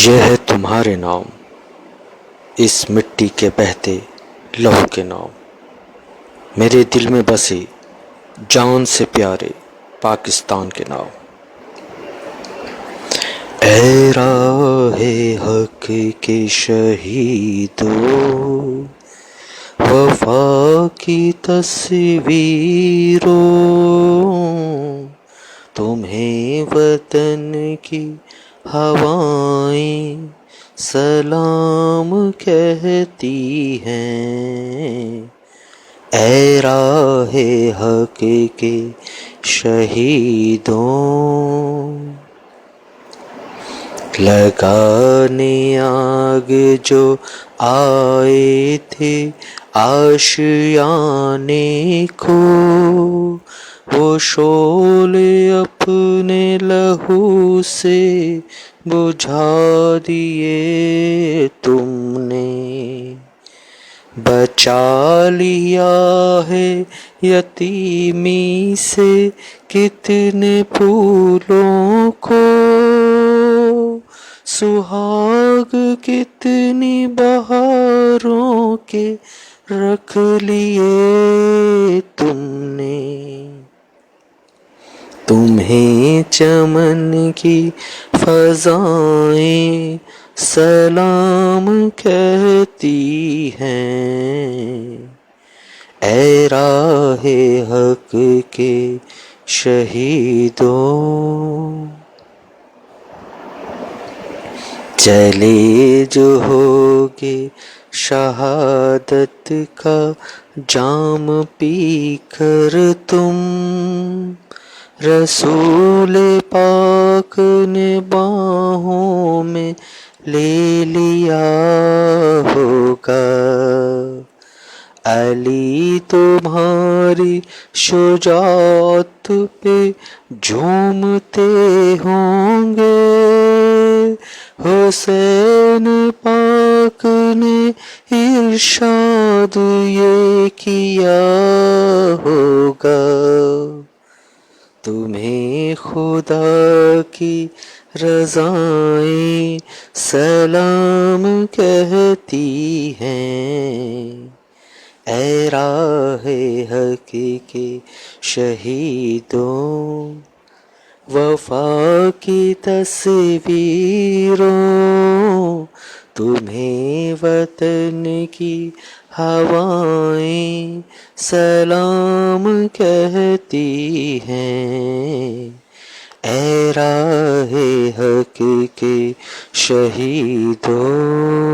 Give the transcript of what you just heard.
یہ ہے تمہارے نام، اس مٹی کے بہتے لہو کے نام، میرے دل میں بسے جان سے پیارے پاکستان کے نام۔ اے راہ حق کے شہیدو، وفا کی تصویرو، تمہیں وطن کی ہوائیں سلام کہتی ہیں۔ اے راہ حق کے شہیدوں، لگانے آگ جو آئے تھے آشیانے کو، وہ شعلے اپنے لہو سے بجھا دیے تم نے۔ بچا لیا ہے یتیمی سے کتنے پھولوں کو، سہاگ کتنی بہاروں کے رکھ لیے تم نے۔ تمہیں چمن کی فضائیں سلام کہتی ہیں۔ اے راہ حق کے شہیدوں، چلے جو ہوگے شہادت کا جام پی کر تم، رسول پاک نے باہوں میں لے لیا ہوگا۔ علی تمہاری شجاعت پہ جھومتے ہوں گے، حسین پاک نے ارشاد یہ کیا ہوگا۔ تمہیں خدا کی رضائیں سلام کہتی ہیں۔ اے راہ حق کے شہیدوں، وفا کی تصویروں، تمہیں وطن کی ہوائیں سلام کہتی ہیں۔ اے راہ حق کے شہیدوں۔